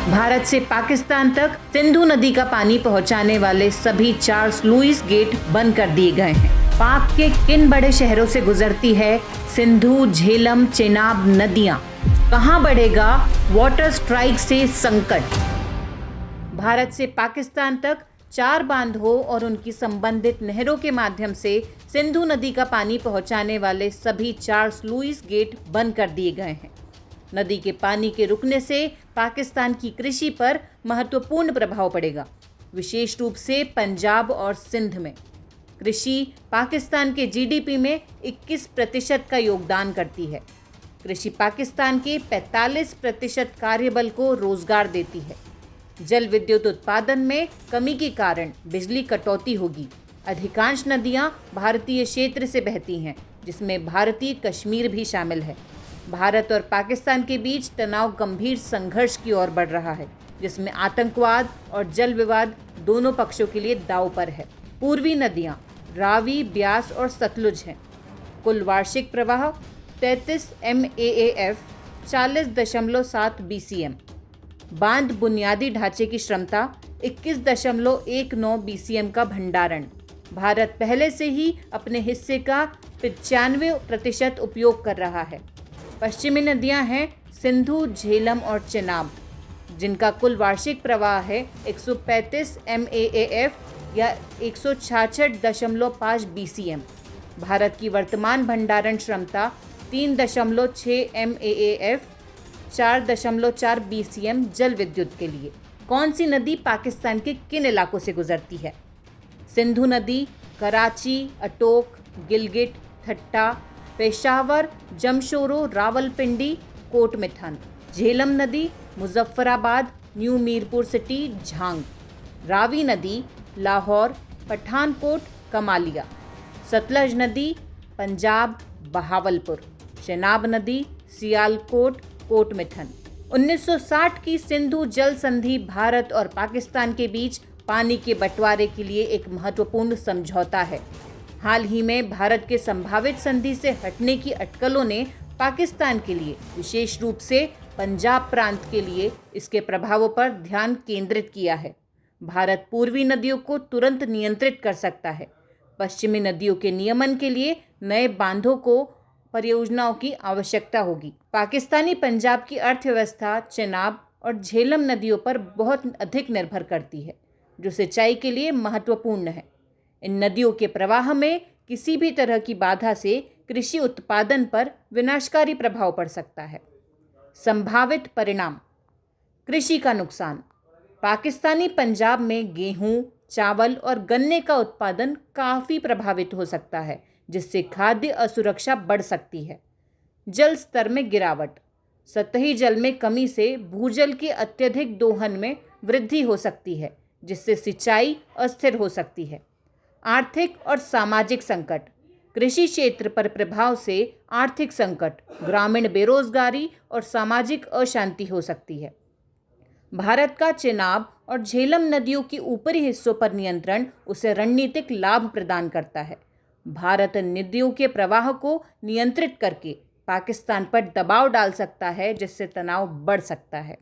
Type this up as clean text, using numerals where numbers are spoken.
भारत से पाकिस्तान तक सिंधु नदी का पानी पहुंचाने वाले सभी 4 स्लूइस गेट बंद कर दिए गए हैं। पाक के किन बड़े शहरों से गुजरती है सिंधु, झेलम, चेनाब नदियां? कहां बढ़ेगा वाटर स्ट्राइक से संकट? भारत से पाकिस्तान तक 4 बांधों और उनकी संबंधित नहरों के माध्यम से सिंधु नदी का पानी पहुंचाने वाले सभी 4 स्लूइस गेट बंद कर दिए गए हैं। नदी के पानी के रुकने से पाकिस्तान की कृषि पर महत्वपूर्ण प्रभाव पड़ेगा, विशेष रूप से पंजाब और सिंध में। कृषि पाकिस्तान के जीडीपी में 21% का योगदान करती है। कृषि पाकिस्तान के 45% कार्यबल को रोजगार देती है। जल विद्युत उत्पादन में कमी के कारण बिजली कटौती होगी। अधिकांश नदियां भारतीय क्षेत्र से बहती हैं, जिसमें भारतीय कश्मीर भी शामिल है। भारत और पाकिस्तान के बीच तनाव गंभीर संघर्ष की ओर बढ़ रहा है, जिसमें आतंकवाद और जल विवाद दोनों पक्षों के लिए दांव पर है। पूर्वी नदियां रावी, ब्यास और सतलुज हैं। कुल वार्षिक प्रवाह 33 MAAF 40.7 BCM। बांध बुनियादी ढांचे की क्षमता 21.19 BCM का भंडारण। भारत पहले से ही अपने हिस्से का 95% उपयोग कर रहा है। पश्चिमी नदियां हैं सिंधु, झेलम और चेनाब, जिनका कुल वार्षिक प्रवाह है 135 MAAF या 166.5 BCM। भारत की वर्तमान भंडारण क्षमता 3.6 MAAF 4.4 BCM जल विद्युत के लिए। कौन सी नदी पाकिस्तान के किन इलाकों से गुजरती है? सिंधु नदी कराची, अटोक, गिलगिट, ठट्टा, पेशावर, जमशोरो, रावलपिंडी, कोट मिठान। झेलम नदी मुजफ्फराबाद, न्यू मीरपुर सिटी, झांग। रावी नदी लाहौर, पठानकोट, कमालिया। सतलज नदी पंजाब, बहावलपुर। चेनाब नदी सियालकोट, कोट मिठन। 1960 की सिंधु जल संधि भारत और पाकिस्तान के बीच पानी के बंटवारे के लिए एक महत्वपूर्ण समझौता है। हाल ही में भारत के संभावित संधि से हटने की अटकलों ने पाकिस्तान के लिए, विशेष रूप से पंजाब प्रांत के लिए, इसके प्रभावों पर ध्यान केंद्रित किया है। भारत पूर्वी नदियों को तुरंत नियंत्रित कर सकता है। पश्चिमी नदियों के नियमन के लिए नए बांधों को परियोजनाओं की आवश्यकता होगी। पाकिस्तानी पंजाब की अर्थव्यवस्था चेनाब और झेलम नदियों पर बहुत अधिक निर्भर करती है, जो सिंचाई के लिए महत्वपूर्ण है। इन नदियों के प्रवाह में किसी भी तरह की बाधा से कृषि उत्पादन पर विनाशकारी प्रभाव पड़ सकता है। संभावित परिणाम: कृषि का नुकसान। पाकिस्तानी पंजाब में गेहूं, चावल और गन्ने का उत्पादन काफ़ी प्रभावित हो सकता है, जिससे खाद्य असुरक्षा बढ़ सकती है। जल स्तर में गिरावट। सतही जल में कमी से भूजल के अत्यधिक दोहन में वृद्धि हो सकती है, जिससे सिंचाई अस्थिर हो सकती है। आर्थिक और सामाजिक संकट। कृषि क्षेत्र पर प्रभाव से आर्थिक संकट, ग्रामीण बेरोजगारी और सामाजिक अशांति हो सकती है। भारत का चेनाब और झेलम नदियों के ऊपरी हिस्सों पर नियंत्रण उसे रणनीतिक लाभ प्रदान करता है। भारत नदियों के प्रवाह को नियंत्रित करके पाकिस्तान पर दबाव डाल सकता है, जिससे तनाव बढ़ सकता है।